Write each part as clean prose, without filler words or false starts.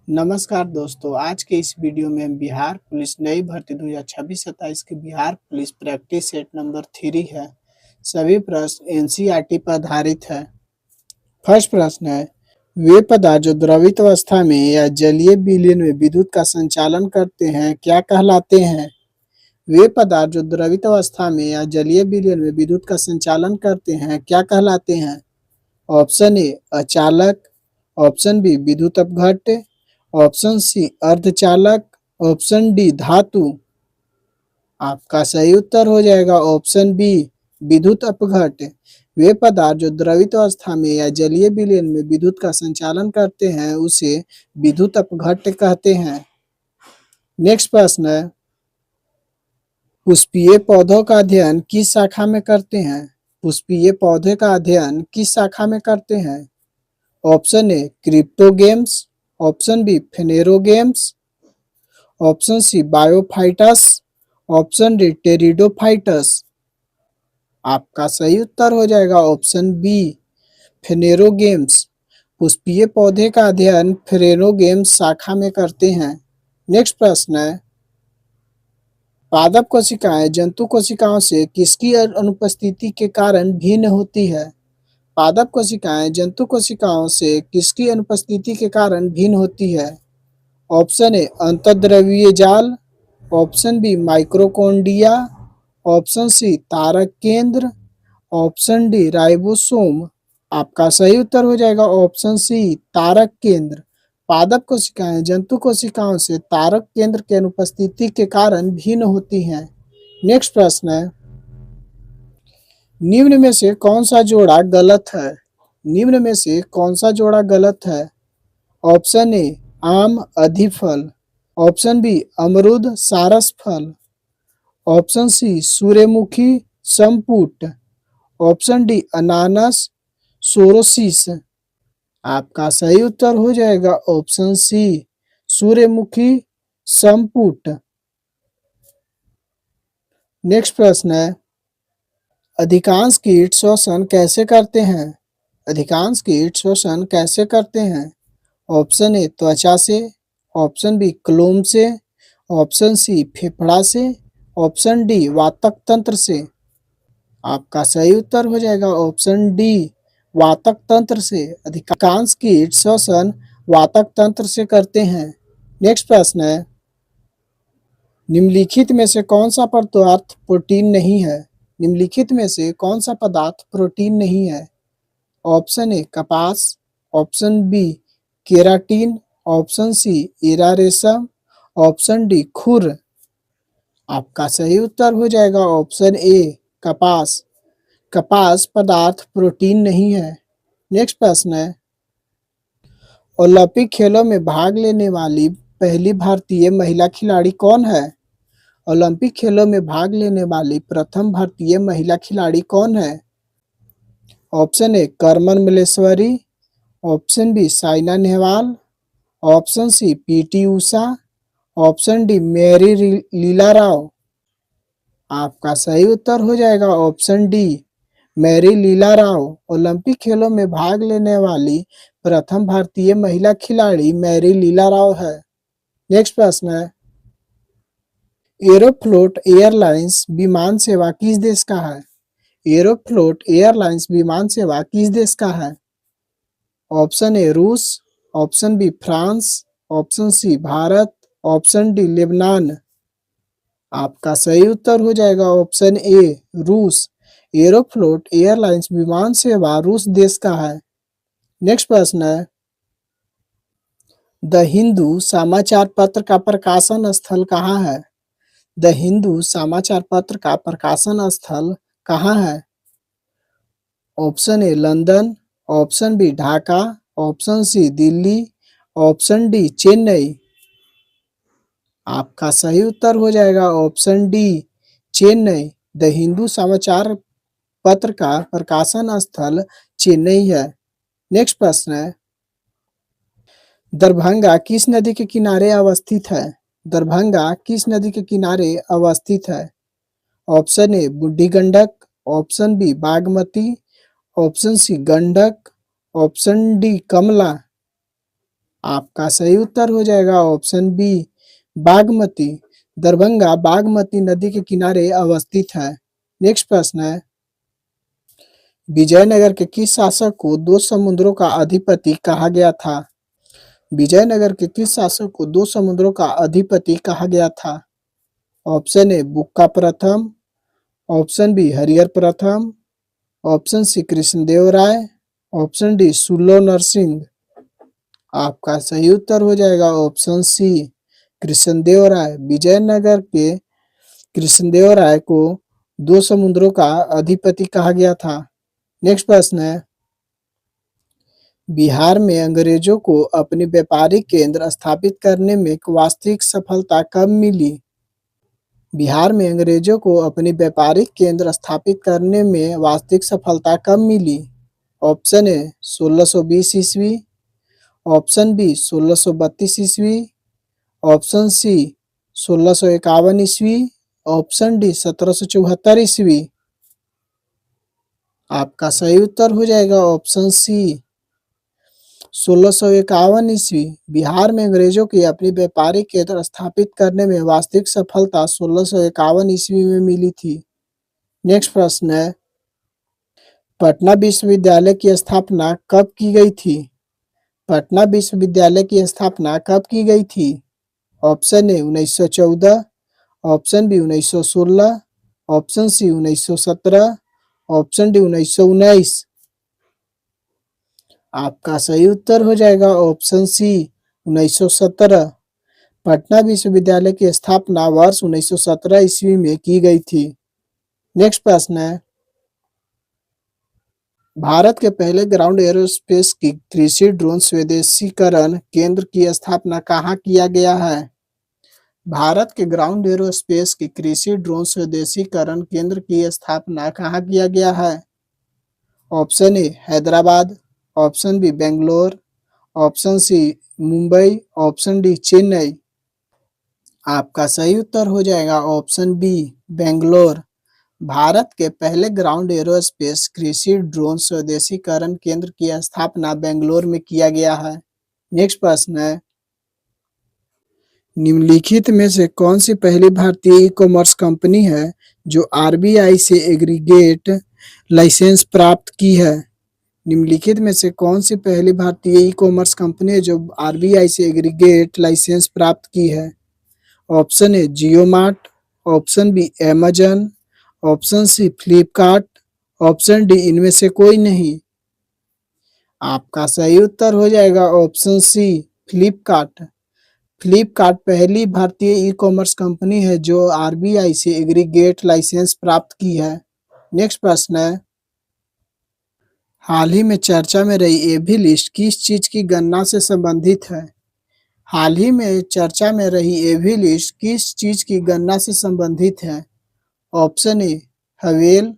नमस्कार दोस्तों, आज के इस वीडियो में हम बिहार पुलिस नई भर्ती 2026-27 के Bihar police practice set number 3 है। सभी प्रश्न एनसीईआरटी पर आधारित है। फर्स्ट प्रश्न है, वे पदार्थ जो द्रवित अवस्था में या जलीय विलयन में विद्युत का संचालन करते हैं क्या कहलाते हैं? वे पदार्थ जो द्रवित अवस्था में या जलीय विलयन में विद्युत का संचालन करते हैं क्या कहलाते हैं? ऑप्शन ए अचालक, ऑप्शन बी विद्युत अपघट्य, ऑप्शन सी अर्धचालक, ऑप्शन डी धातु। आपका सही उत्तर हो जाएगा ऑप्शन बी विद्युत अपघट्य। वे पदार्थ जो द्रवित अवस्था में या जलीय विलयन में विद्युत का संचालन करते हैं उसे विद्युत अपघट्य कहते हैं। नेक्स्ट प्रश्न है, पुष्पीय पौधों का अध्ययन किस शाखा में करते हैं? पुष्पीय पौधे का अध्ययन किस शाखा में करते हैं? Option A cryptogams, option B phanerogams, option C bryophytes, option D pteridophytes. आपका सही उत्तर हो जाएगा ऑप्शन बी फेनेरोगेम्स। पुष्पीय पौधे का अध्ययन फेनेरोगेम्स शाखा में करते हैं। नेक्स्ट प्रश्न है, पादप कोशिकाएं जंतु कोशिकाओं से किसकी अनुपस्थिति के कारण भिन्न होती है? पादप कोशिकाएं जंतु कोशिकाओं से किसकी अनुपस्थिति के कारण भिन्न होती है? ऑप्शन ए अंतर्द्रव्यीय जाल, ऑप्शन बी माइक्रोकोन्डिया, ऑप्शन सी तारक केंद्र, ऑप्शन डी राइबोसोम। आपका सही उत्तर हो जाएगा ऑप्शन सी तारक केंद्र। पादप कोशिकाएं जंतु कोशिकाओं से तारक केंद्र की अनुपस्थिति के कारण भिन्न होती हैं। नेक्स्ट प्रश्न है, निम्न में से कौन सा जोड़ा गलत है? निम्न में से कौन सा जोड़ा गलत है? ऑप्शन ए आम अधिफल, ऑप्शन बी अमरूद सारस फल, ऑप्शन सी सूर्यमुखी संपुट, ऑप्शन डी अनानास सोरोसिस। आपका सही उत्तर हो जाएगा ऑप्शन सी सूर्यमुखी संपुट। नेक्स्ट प्रश्न है, अधिकांश कीट श्वसन कैसे करते हैं? अधिकांश कीट श्वसन कैसे करते हैं? ऑप्शन ए त्वचा से, ऑप्शन बी क्लोम से, ऑप्शन सी फेफड़ा से, ऑप्शन डी वातक तंत्र से। आपका सही उत्तर हो जाएगा ऑप्शन डी वातक तंत्र से। अधिकांश कीट श्वसन वातक तंत्र से करते हैं। नेक्स्ट प्रश्न है, निम्नलिखित में से कौन सा पदार्थ प्रोटीन नहीं है? निम्नलिखित में से कौन सा पदार्थ प्रोटीन नहीं है? ऑप्शन ए कपास, option B keratin, option C एरा रेशम, ऑप्शन डी खुर। आपका सही उत्तर हो जाएगा ऑप्शन ए कपास। कपास पदार्थ प्रोटीन नहीं है। नेक्स्ट प्रश्न है, ओलंपिक खेलों में भाग लेने वाली पहली भारतीय महिला खिलाड़ी कौन है? ओलंपिक खेलों में भाग लेने वाली प्रथम भारतीय महिला खिलाड़ी कौन है? Option A Karnam Malleswari, option B Saina Nehwal, option C PT Usha, option D Mary Leela Rao. आपका सही उत्तर हो जाएगा option D Mary Leela Rao. Olympic खेलों में भाग लेने वाली प्रथम भारतीय महिला खिलाड़ी मैरी लीला राव है। नेक्स्ट प्रश्न है, एरोफ्लोट एयरलाइंस विमान सेवा किस देश का है? एरोफ्लोट एयरलाइंस विमान सेवा किस देश का है? ऑप्शन ए रूस, option B France, option C Bharat, option D Lebanon. आपका सही उत्तर हो जाएगा ऑप्शन ए रूस। एरोफ्लोट एयरलाइंस विमान सेवा रूस देश का है। नेक्स्ट प्रश्न है, द हिंदू समाचार पत्र का प्रकाशन स्थल कहाँ है? द हिंदू समाचार पत्र का प्रकाशन स्थल कहाँ है? Option A London, option B Dhaka, option C Delhi, option D Chennai. आपका सही उत्तर हो जाएगा option D Chennai. The Hindu समाचार पत्र का प्रकाशन स्थल चेन्नई है। नेक्स्ट प्रश्न है, दरभंगा किस नदी के किनारे अवस्थित है? दरभंगा किस नदी के किनारे अवस्थित है? Option A Burhi Gandak, option B Bagmati, option C Gandak, option D Kamla. आपका सही उत्तर हो जाएगा ऑप्शन बी बागमती। दरभंगा बागमती नदी के किनारे अवस्थित है। नेक्स्ट प्रश्न है, विजयनगर के किस शासक को दो समुद्रों का अधिपति कहा गया था? विजयनगर के किस शासक को दो समुद्रों का अधिपति कहा गया था? ऑप्शन ए बुक्का प्रथम, ऑप्शन बी हरिहर प्रथम, ऑप्शन सी कृष्णदेव राय, ऑप्शन डी सुल्लो नरसिंह। आपका सही उत्तर हो जाएगा ऑप्शन सी कृष्णदेव राय। विजयनगर के कृष्णदेव राय को दो समुद्रों का अधिपति कहा गया था। नेक्स्ट प्रश्न है, बिहार में अंग्रेजों को अपने व्यापारिक केंद्र स्थापित करने में वास्तविक सफलता कब मिली? बिहार में अंग्रेजों को अपने व्यापारिक केंद्र स्थापित करने में वास्तविक सफलता कब मिली? ऑप्शन ए 1620 ईस्वी, ऑप्शन बी 1632 ईस्वी, ऑप्शन सी 1651 ईस्वी, ऑप्शन डी 1774 ईस्वी। आपका सही उत्तर हो जाएगा ऑप्शन सी 1651 ईस्वी। बिहार में अंग्रेजों की अपनी व्यापारिक केंद्र स्थापित करने में वास्तविक सफलता 1651 ईस्वी में मिली थी। नेक्स्ट प्रश्न है, पटना विश्वविद्यालय की स्थापना कब की गई थी? पटना विश्वविद्यालय की स्थापना कब की गई थी? Option A 1914, option B 1916, option C 1917, option D 1919। आपका सही उत्तर हो जाएगा ऑप्शन सी 1917। पटना विश्वविद्यालय की स्थापना वर्ष 1917 ईस्वी में की गई थी। नेक्स्ट प्रश्न है, भारत के पहले ग्राउंड एरोस्पेस की कृषि ड्रोन स्वदेशीकरण केंद्र की स्थापना कहाँ किया गया है? भारत के ग्राउंड एरोस्पेस की कृषि ड्रोन स्वदेशीकरण केंद्र की स्थापना कहाँ किया गया है? Option A Hyderabad, option B Bangalore, option C Mumbai, option D Chennai. आपका सही उत्तर हो जाएगा ऑप्शन बी बेंगलोर। भारत के पहले ग्राउंड एरोस्पेस कृषि ड्रोन स्वदेशीकरण केंद्र की स्थापना बेंगलोर में किया गया है। नेक्स्ट प्रश्न है, निम्नलिखित में से कौन सी पहली भारतीय ई कॉमर्स कंपनी है जो आरबीआई से एग्रीगेट लाइसेंस प्राप्त की है? निम्नलिखित में से कौन सी पहली भारतीय ई कॉमर्स कंपनी है जो आरबीआई से एग्रीगेट लाइसेंस प्राप्त की है? Option A Jio Mart, option B Amazon, option C Flipkart, option D इनमें से कोई नहीं। आपका सही उत्तर हो जाएगा ऑप्शन सी फ्लिपकार्ट। फ्लिपकार्ट पहली भारतीय ई कॉमर्स कंपनी है जो आरबीआई से एग्रीगेट लाइसेंस प्राप्त की है। नेक्स्ट प्रश्न है, हाल ही में चर्चा में रही एवी लिस्ट किस चीज की गणना से संबंधित है? हाल ही में चर्चा में रही एवी लिस्ट किस चीज की गणना से संबंधित है? ऑप्शन ए हवेल,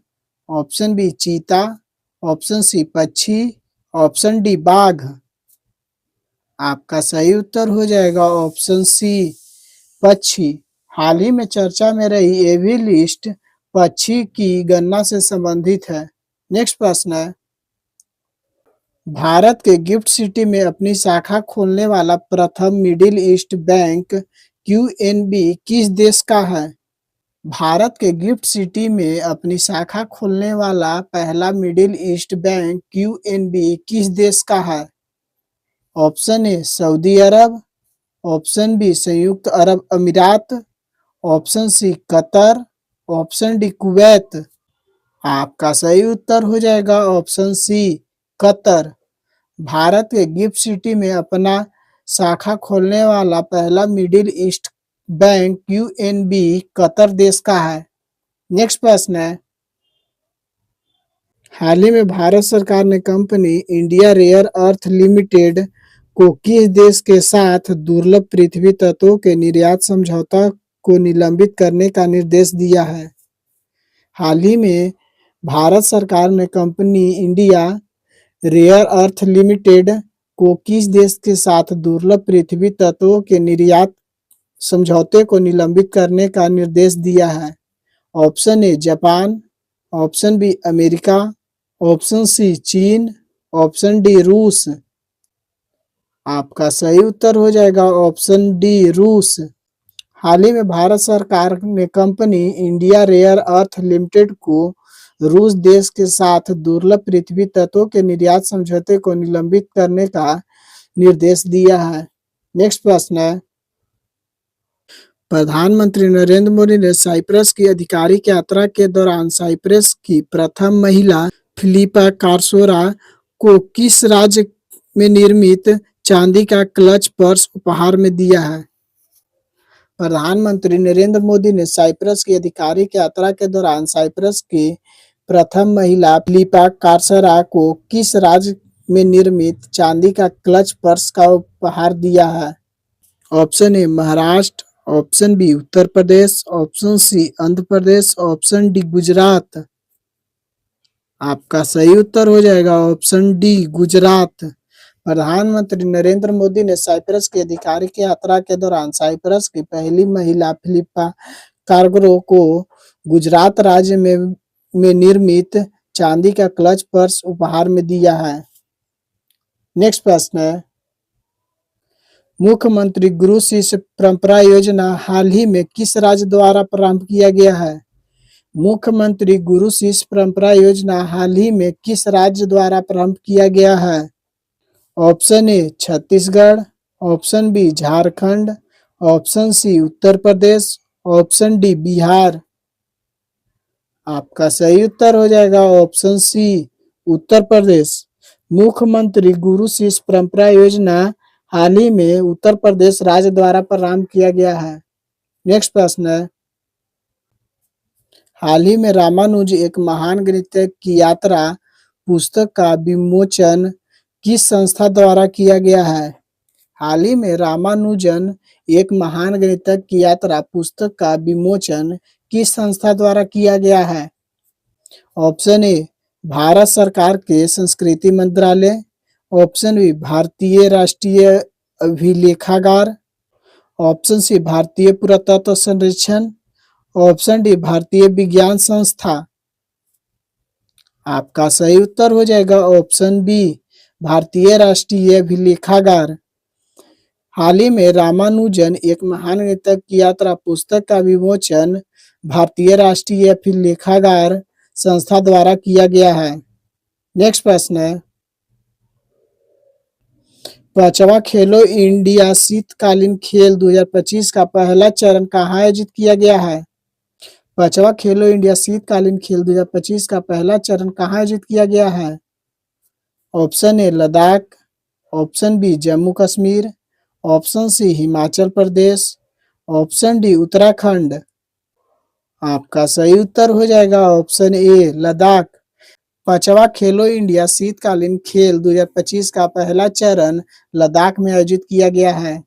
ऑप्शन बी चीता, ऑप्शन सी पक्षी, ऑप्शन डी बाघ। आपका सही उत्तर हो जाएगा ऑप्शन सी पक्षी। हाल ही में चर्चा में रही एवी लिस्ट पक्षी की गणना से संबंधित है। नेक्स्ट प्रश्न है, भारत के गिफ्ट सिटी में अपनी शाखा खोलने वाला प्रथम मिडिल ईस्ट बैंक क्यूएनबी किस देश का है? भारत के गिफ्ट सिटी में अपनी शाखा खोलने वाला पहला मिडिल ईस्ट बैंक क्यूएनबी किस देश का है? ऑप्शन ए सऊदी अरब, ऑप्शन बी संयुक्त अरब अमीरात, ऑप्शन सी कतर, ऑप्शन डी कुवैत। आपका सही उत्तर हो जाएगा ऑप्शन सी कतर। भारत के गिफ्ट सिटी में अपना शाखा खोलने वाला पहला मिडिल ईस्ट बैंक क्यूएनबी कतर देश का है। नेक्स्ट प्रश्न है, हाल ही में भारत सरकार ने company India rare earth limited को किस देश के साथ दुर्लभ पृथ्वी तत्वों के निर्यात समझौता को निलंबित करने का निर्देश दिया है? हाल ही में भारत सरकार ने company India rare earth limited को किस देश के साथ दुर्लभ पृथ्वी तत्वों के निर्यात समझौते को निलंबित करने का निर्देश दिया है? Option A Japan, option B America, option C चीन, ऑप्शन डी रूस। आपका सही उत्तर हो जाएगा ऑप्शन डी रूस। हाल ही में भारत सरकार ने company India rare earth limited को रूस देश के साथ दुर्लभ पृथ्वी तत्वों के निर्यात समझौते को निलंबित करने का निर्देश दिया है। नेक्स्ट प्रश्न है, प्रधानमंत्री नरेंद्र मोदी ने साइप्रस की आधिकारिक यात्रा के दौरान साइप्रस की प्रथम महिला फिलिपा कार्सोरा को किस राज्य में निर्मित चांदी का क्लच पर्स उपहार में दिया है? प्रधानमंत्री नरेंद्र मोदी ने साइप्रस की आधिकारिक यात्रा के दौरान साइप्रस की प्रथम महिला फिलिपा कार्सोरा को किस राज्य में निर्मित चांदी का क्लच पर्स का उपहार दिया है? Option A Maharashtra, option B Uttar Pradesh, option C Andhra Pradesh, option D Gujarat. आपका सही उत्तर हो जाएगा ऑप्शन डी गुजरात। प्रधानमंत्री नरेंद्र मोदी ने साइप्रस की आधिकारिक यात्रा के दौरान साइप्रस की पहली महिला फिलिपा कार्सोरा को गुजरात राज्य में निर्मित चांदी का क्लच पर्स उपहार में दिया है। नेक्स्ट प्रश्न है, मुख्यमंत्री गुरु शिष्य परंपरा योजना हाल ही में किस राज्य द्वारा प्रारंभ किया गया है? मुख्यमंत्री गुरु शिष्य परंपरा योजना हाल ही में किस राज्य द्वारा प्रारंभ किया गया है? Option A Chhattisgarh, option B Jharkhand, option C Uttar Pradesh, option D Bihar. आपका सही उत्तर हो जाएगा ऑप्शन सी उत्तर प्रदेश। मुख्यमंत्री गुरु शिष्य परंपरा योजना हाल ही में उत्तर प्रदेश राज्य द्वारा प्रारंभ किया गया है। नेक्स्ट प्रश्न है, हाल ही में रामानुज एक महान गणितज्ञ की यात्रा पुस्तक का विमोचन किस संस्था द्वारा किया गया है? हाल ही में रामानुजन एक महान गणितज्ञ की यात्रा पुस्तक का विमोचन किस संस्था द्वारा किया गया है? ऑप्शन ए भारत सरकार के संस्कृति मंत्रालय, ऑप्शन बी भारतीय राष्ट्रीय अभिलेखागार, ऑप्शन सी भारतीय पुरातत्व सर्वेक्षण, ऑप्शन डी भारतीय विज्ञान संस्था। आपका सही उत्तर हो जाएगा ऑप्शन बी भारतीय राष्ट्रीय अभिलेखागार। हाल ही में रामानुजन एक महान गणितज्ञ की यात्रा पुस्तक का विमोचन भारतीय राष्ट्रीय अभिलेखागार संस्था द्वारा किया गया है। नेक्स्ट प्रश्न है, 5वां खेलो इंडिया शीतकालीन खेल 2025 का पहला चरण कहाँ आयोजित किया गया है? 5वां खेलो इंडिया शीतकालीन खेल 2025 का पहला चरण कहाँ आयोजित किया गया है? Option A Ladakh, option B Jammu Kashmir, option C Himachal Pradesh, option D Uttarakhand. आपका सही उत्तर हो जाएगा ऑप्शन ए लद्दाख। 5वां खेलो इंडिया शीतकालीन खेल 2025 का पहला चरण लद्दाख में आयोजित किया गया है।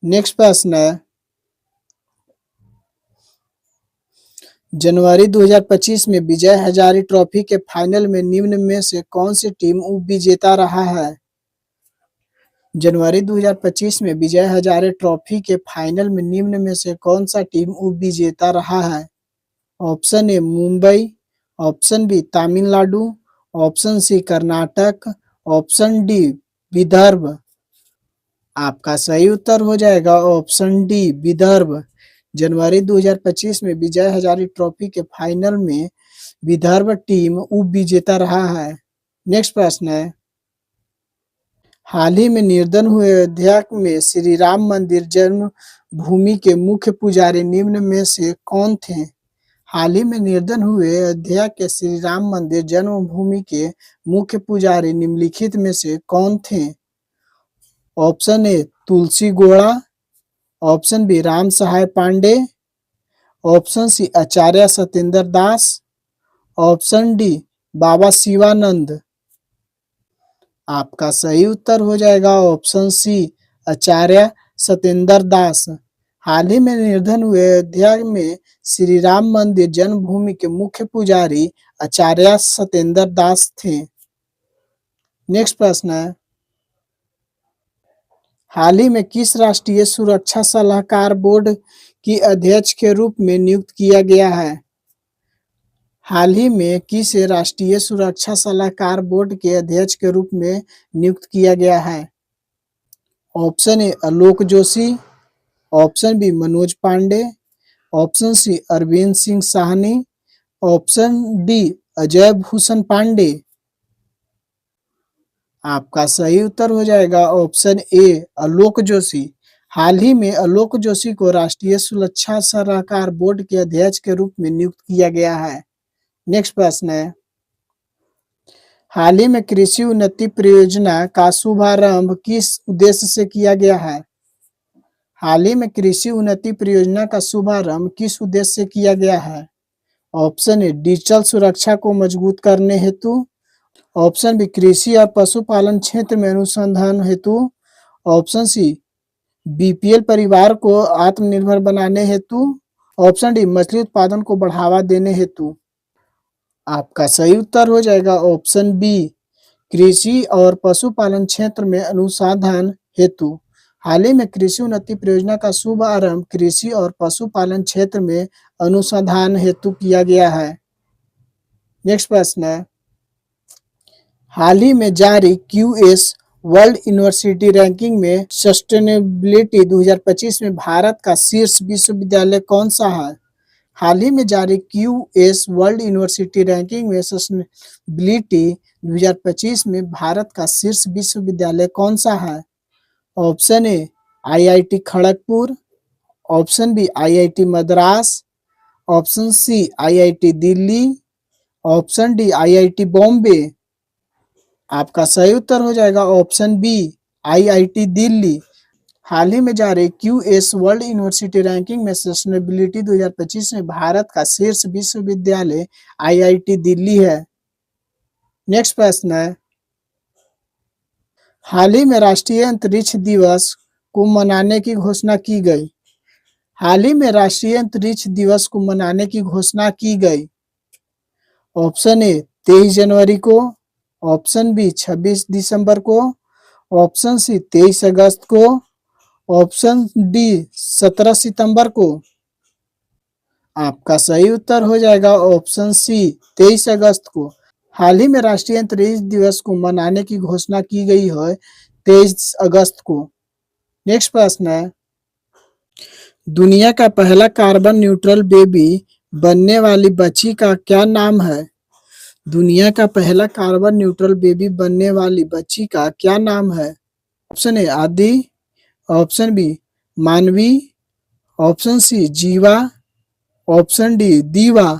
नेक्स्ट प्रश्न है, जनवरी 2025 में विजय हजारे ट्रॉफी के फाइनल में निम्न में से कौन सी टीम उप विजेता रहा है? जनवरी 2025 में विजय हजारे ट्रॉफी के फाइनल में निम्न में से कौन सा टीम उप विजेता रहा है? Option A Mumbai, option B Tamil Nadu, option C Karnataka, option D Vidarbha. आपका सही उत्तर हो जाएगा ऑप्शन डी विदर्भ। जनवरी 2025 में विजय हजारे ट्रॉफी के फाइनल में विदर्भ टीम उप विजेता रहा है। नेक्स्ट प्रश्न है, हाल ही में निर्धन हुए अयोध्या में श्री राम मंदिर जन्म भूमि के मुख्य पुजारी निम्न में से कौन थे? हाल ही में निर्धन हुए अयोध्या के श्री राम मंदिर जन्मभूमि के मुख्य पुजारी निम्नलिखित में से कौन थे? ऑप्शन ए तुलसी गोड़ा, ऑप्शन बी राम सहाय पांडे, ऑप्शन सी आचार्य सत्येंद्र दास, ऑप्शन डी बाबा शिवानंद। आपका सही उत्तर हो जाएगा ऑप्शन सी आचार्य सत्येंद्र दास। हाल ही में निर्धन हुए अयोध्या में श्री राम मंदिर जन्मभूमि के मुख्य पुजारी आचार्य सत्येंद्र दास थे। नेक्स्ट प्रश्न है, हाल ही में किस राष्ट्रीय सुरक्षा सलाहकार बोर्ड की अध्यक्ष के रूप में नियुक्त किया गया है? हाल ही में किस राष्ट्रीय सुरक्षा सलाहकार बोर्ड के अध्यक्ष के रूप में नियुक्त किया गया है? Option A Alok Joshi, option B Manoj Pande, option C Arvind Singh Sahni, option D Ajay Bhushan Pande. आपका सही उत्तर हो जाएगा ऑप्शन ए आलोक जोशी। हाल ही में आलोक जोशी को राष्ट्रीय सुरक्षा सलाहकार बोर्ड के अध्यक्ष के रूप में नियुक्त किया गया है। नेक्स्ट प्रश्न है, हाल ही में कृषि उन्नति परियोजना का शुभारंभ किस उद्देश्य से किया गया है? हाल ही में कृषि उन्नति परियोजना का शुभारंभ किस उद्देश्य से किया गया है? ऑप्शन ए डिजिटल सुरक्षा को मजबूत करने हेतु, ऑप्शन बी कृषि और पशुपालन क्षेत्र में अनुसंधान हेतु, ऑप्शन सी बीपीएल परिवार को आत्मनिर्भर बनाने हेतु, ऑप्शन डी मछली उत्पादन को बढ़ावा देने हेतु। आपका सही उत्तर हो जाएगा ऑप्शन बी कृषि और पशुपालन क्षेत्र में अनुसंधान हेतु। हाल ही में कृषि उन्नति परियोजना का शुभारंभ कृषि और पशुपालन क्षेत्र में अनुसंधान हेतु किया गया है। नेक्स्ट प्रश्न है, हाल ही में जारी क्यूएस वर्ल्ड यूनिवर्सिटी रैंकिंग में सस्टेनेबिलिटी 2025 में भारत का शीर्ष विश्वविद्यालय कौन सा है? हाल ही में जारी क्यूएस वर्ल्ड यूनिवर्सिटी रैंकिंग में सस्टेनेबिलिटी 2025 में भारत का शीर्ष विश्वविद्यालय कौन सा है? Option A IIT Kharagpur, option B IIT Madras, option C IIT Delhi, option D IIT Bombay. आपका सही उत्तर हो जाएगा ऑप्शन बी आईआईटी दिल्ली। हाल ही में जारी क्यूएस वर्ल्ड यूनिवर्सिटी रैंकिंग में सस्टेनेबिलिटी 2025 में भारत का शीर्ष विश्वविद्यालय आईआईटी दिल्ली है। नेक्स्ट प्रश्न है, हाल ही में राष्ट्रीय अंतरिक्ष दिवस को मनाने की घोषणा की गई। हाल ही में राष्ट्रीय अंतरिक्ष दिवस को मनाने की घोषणा की गई। ऑप्शन ए 23 जनवरी को, ऑप्शन बी 26 दिसंबर को, ऑप्शन सी 23 अगस्त को, ऑप्शन डी 17 सितंबर को। आपका सही उत्तर हो जाएगा ऑप्शन सी 23 अगस्त को। हाल ही में राष्ट्रीय अंतरिक्ष दिवस को मनाने की घोषणा की गई है 23 अगस्त को। नेक्स्ट प्रश्न है, दुनिया का पहला कार्बन न्यूट्रल बेबी बनने वाली बच्ची का क्या नाम है? दुनिया का पहला कार्बन न्यूट्रल बेबी बनने वाली बच्ची का क्या नाम है? ऑप्शन ए आदि, ऑप्शन बी मानवी, ऑप्शन सी जीवा, ऑप्शन डी दीवा।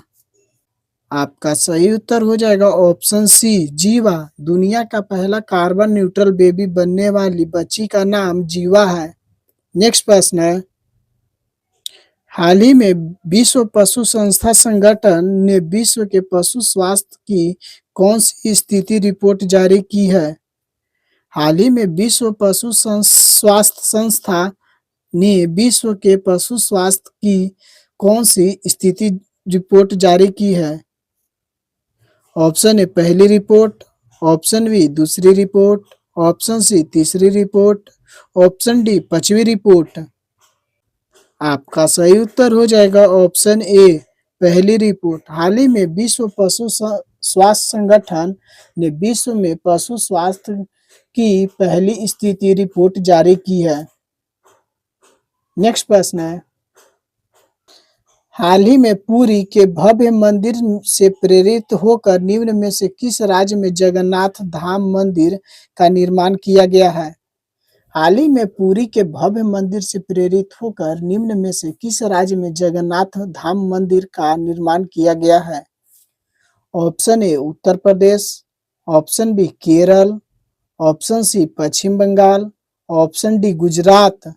आपका सही उत्तर हो जाएगा ऑप्शन सी जीवा। दुनिया का पहला कार्बन न्यूट्रल बेबी बनने वाली बच्ची का नाम जीवा है। नेक्स्ट प्रश्न है, हाल ही में विश्व पशु संस्था संगठन ने विश्व के पशु स्वास्थ्य की कौन सी स्थिति रिपोर्ट जारी की है? हाल ही में विश्व पशु स्वास्थ्य संस्था ने विश्व के पशु स्वास्थ्य की कौन सी स्थिति रिपोर्ट जारी की है? ऑप्शन ए पहली रिपोर्ट, ऑप्शन बी दूसरी रिपोर्ट, ऑप्शन सी तीसरी रिपोर्ट, ऑप्शन डी पांचवी रिपोर्ट। आपका सही उत्तर हो जाएगा ऑप्शन ए पहली रिपोर्ट। हाल ही में विश्व पशु स्वास्थ्य संगठन ने विश्व में पशु स्वास्थ्य की पहली स्थिति रिपोर्ट जारी की है। नेक्स्ट प्रश्न है, हाल ही में पुरी के भव्य मंदिर से प्रेरित होकर निम्न में से किस राज्य में जगन्नाथ धाम मंदिर का निर्माण किया गया है? हाल ही में पुरी के भव्य मंदिर से प्रेरित होकर निम्न में से किस राज्य में जगन्नाथ धाम मंदिर का निर्माण किया गया है? Option A Uttar Pradesh, option B Kerala, option C Paschim Bangal, option D Gujarat.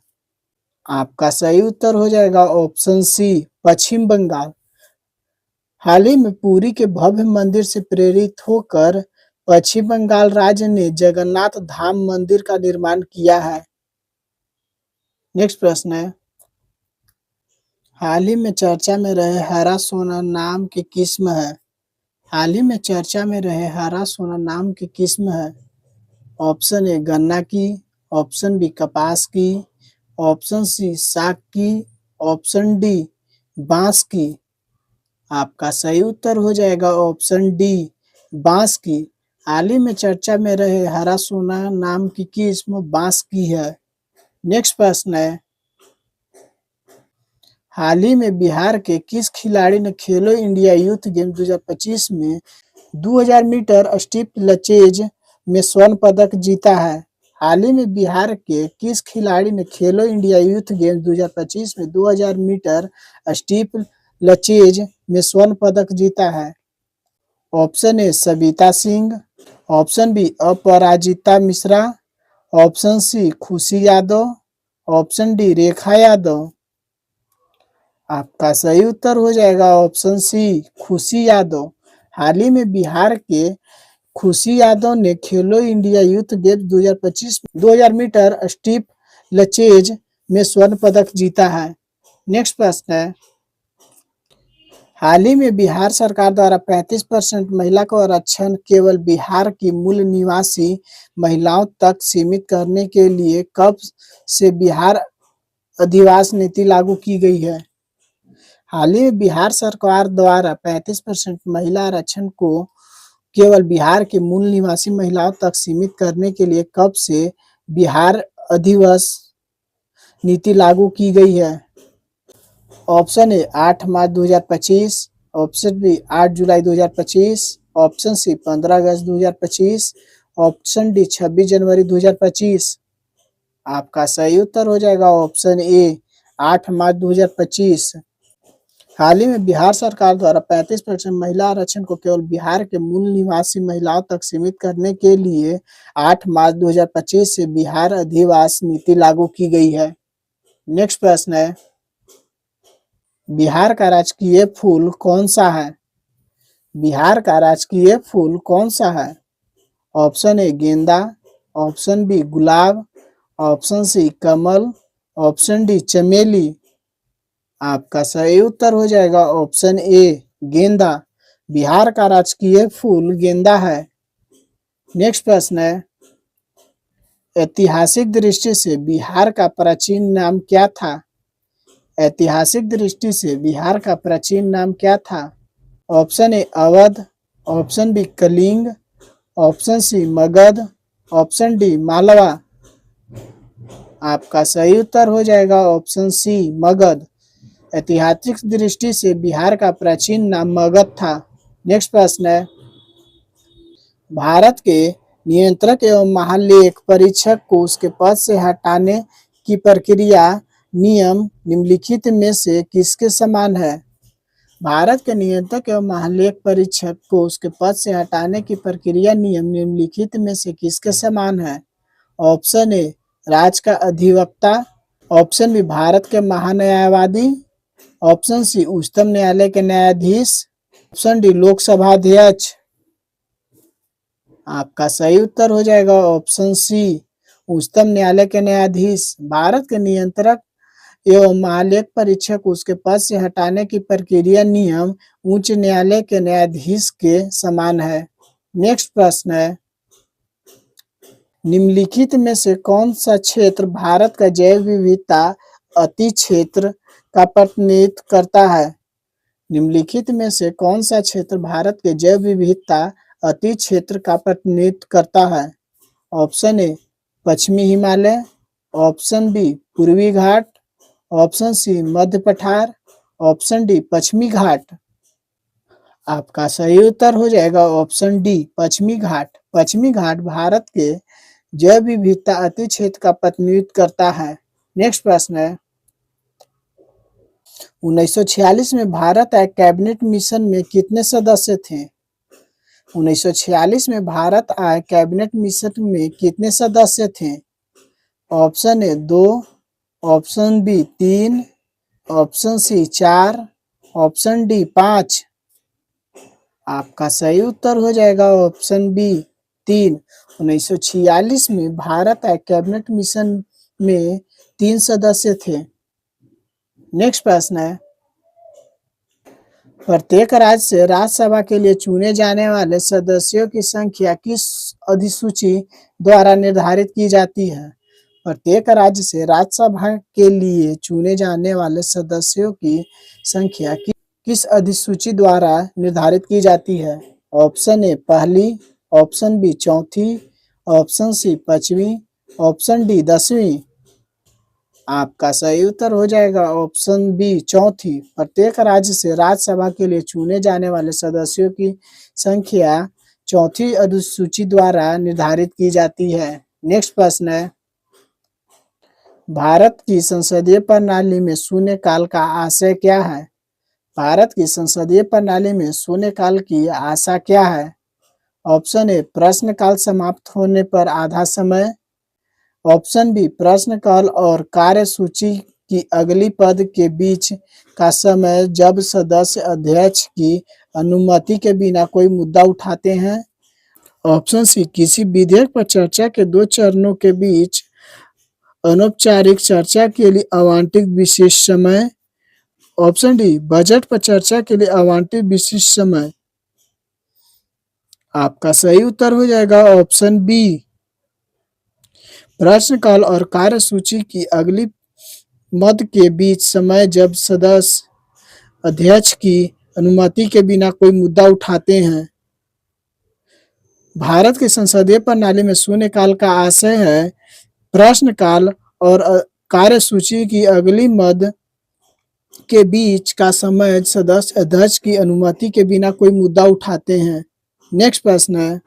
आपका सही उत्तर हो जाएगा ऑप्शन सी पश्चिम बंगाल। हाल ही में पुरी के भव्य मंदिर से प्रेरित होकर पश्चिम बंगाल राज्य ने जगन्नाथ धाम मंदिर का निर्माण किया है। नेक्स्ट प्रश्न है, हाल ही में चर्चा में रहे हरा सोना नाम की किस्म है? हाल ही में चर्चा में रहे हरा सोना नाम की किस्म है? ऑप्शन ए गन्ना की, ऑप्शन बी कपास की, ऑप्शन सी साग की, ऑप्शन डी बांस की। आपका सही उत्तर हो जाएगा ऑप्शन डी बांस की। हाल ही में चर्चा में रहे हरा सोना नाम की किस्म बांस की है। नेक्स्ट प्रश्न है, हाल ही में बिहार के किस खिलाड़ी ने खेलो इंडिया यूथ गेम 2025 में 2000 मीटर स्टीप लचेज में स्वर्ण पदक जीता है? हाल ही में बिहार के किस खिलाड़ी ने खेलो इंडिया यूथ गेम 2025 में 2000 मीटर स्टीप लचेज में स्वर्ण पदक जीता है? Option A Savita Singh, option B Aparajita Mishra, option C Khushi Yadav, option D Rekha Yadav. आपका सही उत्तर हो जाएगा ऑप्शन सी खुशी यादव। हाल ही में बिहार के खुशी यादव ने Khelo India youth games 2025 2000 metre steeplechase में स्वर्ण पदक जीता है। नेक्स्ट प्रश्न है, हाल ही में बिहार सरकार द्वारा 35% महिला को आरक्षण केवल बिहार की मूल निवासी महिलाओं तक सीमित करने के लिए कब से बिहार अधिवास नीति लागू की गई है? हाल ही में बिहार सरकार द्वारा 35% महिला आरक्षण को केवल बिहार के मूल निवासी महिलाओं तक सीमित करने के लिए कब से बिहार अधिवास नीति लागू की गई है? ऑप्शन ए 8 मार्च 2025, ऑप्शन बी 8 जुलाई 2025, ऑप्शन सी 15 अगस्त 2025, ऑप्शन डी 26 जनवरी 2025। आपका सही उत्तर हो जाएगा ऑप्शन ए 8 मार्च 2025। हाल ही में बिहार सरकार द्वारा 35% महिला आरक्षण को केवल बिहार के मूल निवासी महिलाओं तक सीमित करने के लिए 8 मार्च 2025 से बिहार अधिवास नीति लागू की गई है। नेक्स्ट प्रश्न है, बिहार का राजकीय फूल कौन सा है? बिहार का राजकीय फूल कौन सा है? ऑप्शन ए गेंदा, ऑप्शन बी गुलाब, ऑप्शन सी कमल, ऑप्शन डी चमेली। आपका सही उत्तर हो जाएगा ऑप्शन ए गेंदा। बिहार का राजकीय फूल गेंदा है। नेक्स्ट प्रश्न है, ऐतिहासिक दृष्टि से बिहार का प्राचीन नाम क्या था? ऐतिहासिक दृष्टि से बिहार का प्राचीन नाम क्या था? Option A Awadh, option B Kalinga, option C Magadh, option D Malwa. आपका सही उत्तर हो जाएगा ऑप्शन सी मगध। ऐतिहासिक दृष्टि से बिहार का प्राचीन नाम मगध था। नेक्स्ट प्रश्न है, भारत के नियंत्रक एवं महालेख परीक्षक को उसके पद से हटाने की प्रक्रिया नियम निम्नलिखित में से किसके समान है? भारत के नियंत्रक एवं महालेख परीक्षक को उसके पद से हटाने की प्रक्रिया नियम निम्नलिखित में से किसके समान है? ऑप्शन ए राज्य का अधिवक्ता, ऑप्शन बी भारत के महान्यायवादी, ऑप्शन सी उच्चतम न्यायालय के न्यायाधीश, ऑप्शन डी लोकसभा अध्यक्ष। आपका सही उत्तर हो जाएगा ऑप्शन सी उच्चतम न्यायालय के न्यायाधीश। भारत के नियंत्रक एवं महालेख परीक्षक उसके पद से हटाने की प्रक्रिया नियम उच्च न्यायालय के न्यायाधीश के समान है। नेक्स्ट प्रश्न है, निम्नलिखित में से कौन सा क्षेत्र भारत का जैव विविधता अति क्षेत्र का प्रतिनिधित्व करता है? निम्नलिखित में से कौन सा क्षेत्र भारत के जैव विविधता अति क्षेत्र का प्रतिनिधित्व करता है? ऑप्शन ए पश्चिमी हिमालय, ऑप्शन बी पूर्वी घाट, ऑप्शन सी मध्य पठार, ऑप्शन डी पश्चिमी घाट। आपका सही उत्तर हो जाएगा ऑप्शन डी पश्चिमी घाट। पश्चिमी घाट भारत के जैव विविधता अति क्षेत्र का प्रतिनिधित्व करता है। नेक्स्ट प्रश्न है, 1946 में भारत आय कैबिनेट मिशन में कितने सदस्य थे? 1946 में भारत आय कैबिनेट मिशन में कितने सदस्य थे? Option A 2, option B 3, option C 4, option D 5। आपका सही उत्तर हो जाएगा ऑप्शन बी 3। 1946 में भारत आय कैबिनेट मिशन में 3 सदस्य थे। नेक्स्ट प्रश्न है, प्रत्येक राज्य से राज्यसभा के लिए चुने जाने वाले सदस्यों की संख्या किस अधिसूची द्वारा निर्धारित की जाती है? प्रत्येक राज्य से राज्यसभा के लिए चुने जाने वाले सदस्यों की संख्या किस अधिसूची द्वारा निर्धारित की जाती है? ऑप्शन ए पहली, ऑप्शन बी चौथी, ऑप्शन सी 5वीं, ऑप्शन डी 10वीं। आपका सही उत्तर हो जाएगा ऑप्शन बी चौथी। प्रत्येक राज्य से राज्यसभा के लिए चुने जाने वाले सदस्यों की संख्या चौथी अनुसूची द्वारा निर्धारित की जाती है। नेक्स्ट प्रश्न है, भारत की संसदीय प्रणाली में शून्यकाल का आशय क्या है? भारत की संसदीय प्रणाली में शून्यकाल की आशा क्या है? ऑप्शन ए प्रश्नकाल समाप्त होने पर आधा समय। ऑप्शन बी प्रश्नकाल और कार्यसूची की अगली पद के बीच का समय जब सदस्य अध्यक्ष की अनुमति के बिना कोई मुद्दा उठाते हैं। ऑप्शन सी किसी विधेयक पर चर्चा के दो चरणों के बीच अनौपचारिक चर्चा के लिए आवंटित विशेष समय। ऑप्शन डी बजट पर चर्चा के लिए आवंटित विशेष समय। आपका सही उत्तर हो जाएगा ऑप्शन बी प्रश्नकाल और कार्यसूची की अगली मद के बीच समय जब सदस्य अध्यक्ष की अनुमति के बिना कोई मुद्दा उठाते हैं। भारत की संसदीय प्रणाली में शून्यकाल का आशय है प्रश्नकाल और कार्यसूची की अगली मद के बीच का समय सदस्य अध्यक्ष की अनुमति के बिना कोई मुद्दा उठाते हैं। नेक्स्ट प्रश्न है,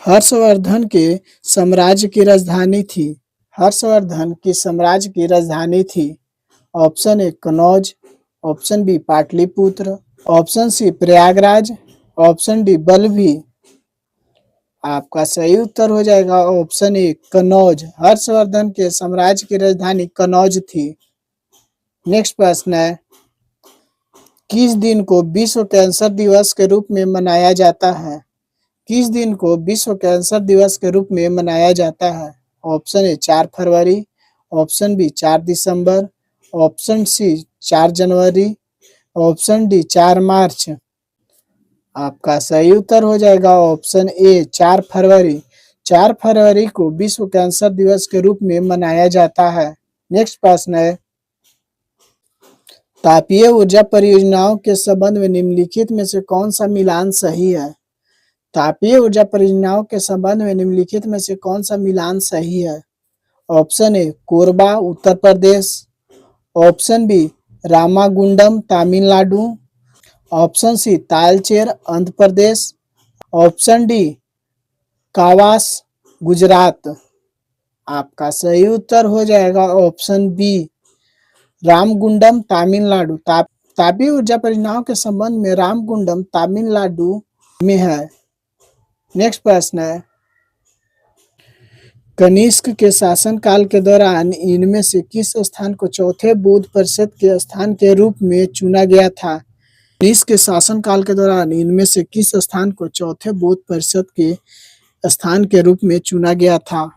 हर्षवर्धन के साम्राज्य की राजधानी थी। हर्षवर्धन की साम्राज्य की राजधानी थी। Option A Kannauj, option B Pataliputra, option C Prayagraj, option D Ballabhi. आपका सही उत्तर हो जाएगा ऑप्शन ए कनौज। हर्षवर्धन के साम्राज्य की राजधानी कनौज थी। नेक्स्ट प्रश्न है, किस दिन को विश्व कैंसर दिवस के रूप में मनाया जाता है? किस दिन को विश्व कैंसर दिवस के रूप में मनाया जाता है? ऑप्शन ए 4 फरवरी, ऑप्शन बी 4 दिसंबर, ऑप्शन सी 4 जनवरी, ऑप्शन डी 4 मार्च। आपका सही उत्तर हो जाएगा ऑप्शन ए 4 फरवरी। 4 फरवरी को विश्व कैंसर दिवस के रूप में मनाया जाता है। नेक्स्ट प्रश्न है, तापीय ऊर्जा परियोजनाओं के संबंध में निम्नलिखित में से कौन सा मिलान सही है? तापीय ऊर्जा परियोजनाओं के संबंध में निम्नलिखित में से कौन सा मिलान सही है? Option A Korba Uttar Pradesh, option B Ramagundam Tamil Nadu, option C Talcher Andhra Pradesh, option D Kawas Gujarat. आपका सही उत्तर हो जाएगा ऑप्शन बी रामगुंडम तमिलनाडु। तापीय ऊर्जा परियोजनाओं के संबंध में रामगुंडम तमिलनाडु में है। नेक्स्ट प्रश्न है, कनिष्क के शासनकाल के दौरान इनमें से किस स्थान को चौथे बौद्ध परिषद के स्थान के रूप में चुना गया था? कनिष्क के शासनकाल के दौरान इनमें से किस स्थान को चौथे बौद्ध परिषद के स्थान के रूप में चुना गया था?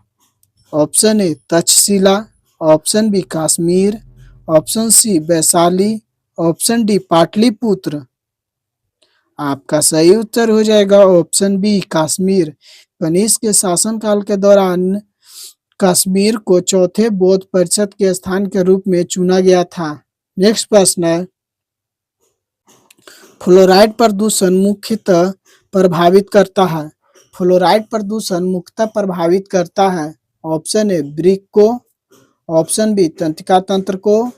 Option A Takshashila, option B Kashmir, option C Vaishali, option D Pataliputra. आपका सही उत्तर हो जाएगा ऑप्शन बी कश्मीर। कनिष्क के शासनकाल के दौरान कश्मीर को चौथे बौद्ध परिषद के स्थान के रूप में चुना गया था। नेक्स्ट प्रश्न है, फ्लोराइड प्रदूषण मुख्यतः प्रभावित करता है। फ्लोराइड प्रदूषण मुख्यतः प्रभावित करता है। ऑप्शन ए वृक्क को, ऑप्शन बी तंत्रिका तंत्र को,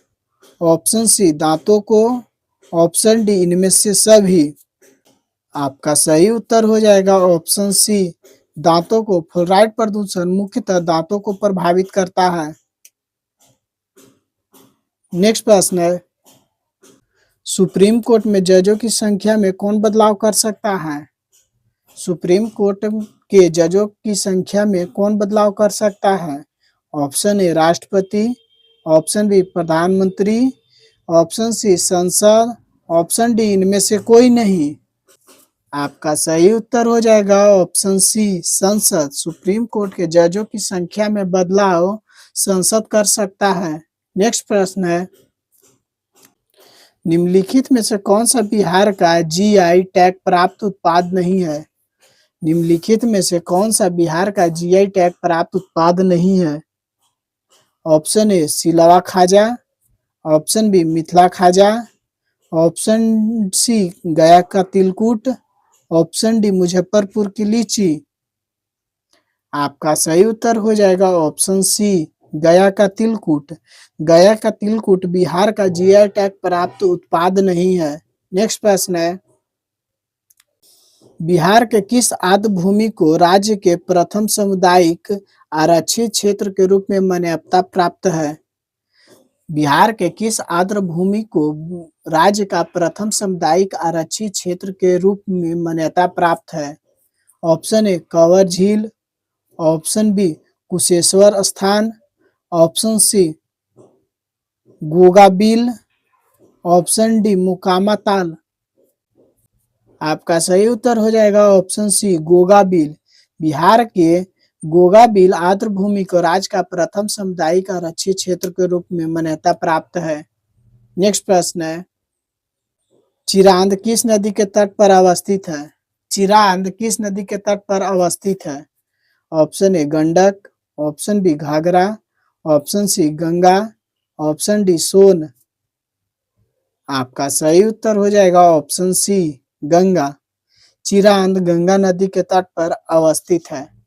ऑप्शन सी दांतों को, ऑप्शन डी इनमें से सभी। आपका सही उत्तर हो जाएगा ऑप्शन सी दांतों को। फ्लोराइड प्रदूषण मुख्यतः दांतों को प्रभावित करता है। नेक्स्ट प्रश्न है, सुप्रीम कोर्ट में जजों की संख्या में कौन बदलाव कर सकता है? सुप्रीम कोर्ट के जजों की संख्या में कौन बदलाव कर सकता है? ऑप्शन ए राष्ट्रपति, ऑप्शन बी प्रधानमंत्री, ऑप्शन सी संसद, ऑप्शन डी इनमें से कोई नहीं। आपका सही उत्तर हो जाएगा ऑप्शन सी संसद। सुप्रीम कोर्ट के जजों की संख्या में बदलाव संसद कर सकता है। नेक्स्ट प्रश्न है, निम्नलिखित में से कौन सा बिहार का जीआई टैग प्राप्त उत्पाद नहीं है? निम्नलिखित में से कौन सा बिहार का जीआई टैग प्राप्त उत्पाद नहीं है? ऑप्शन ए सिलवा खाजा, ऑप्शन बी मिथिला खाजा, ऑप्शन सी गया का तिलकुट, ऑप्शन डी मुजफ्फरपुर की लीची। आपका सही उत्तर हो जाएगा ऑप्शन सी गया का तिलकुट। गया का तिलकुट बिहार का जीआई टैग प्राप्त उत्पाद नहीं है। नेक्स्ट प्रश्न है, बिहार के किस आर्द्र भूमि को राज्य के प्रथम सामुदायिक आरक्षित क्षेत्र के रूप में मान्यता प्राप्त है? बिहार के किस आर्द्र भूमि को राज्य का प्रथम सामुदायिक आरक्षित क्षेत्र के रूप में मान्यता प्राप्त है? ऑप्शन ए कंवर झील, option B Kusheshwar Sthan, option C Gogabil, option D Mokama Tal. आपका सही उत्तर हो जाएगा ऑप्शन सी गोगाबिल। बिहार के गोगाबिल आर्द्र भूमि को राज्य का प्रथम सामुदायिक आरक्षित क्षेत्र के रूप में मान्यता प्राप्त है। नेक्स्ट प्रश्न है, चिरांद किस नदी के तट पर अवस्थित है? चिरांद किस नदी के तट पर अवस्थित है? Option A Gandak, option B Ghaghara, option C Ganga, option D Son. आपका सही उत्तर हो जाएगा ऑप्शन सी गंगा। चिरांद गंगा नदी के तट पर अवस्थित है।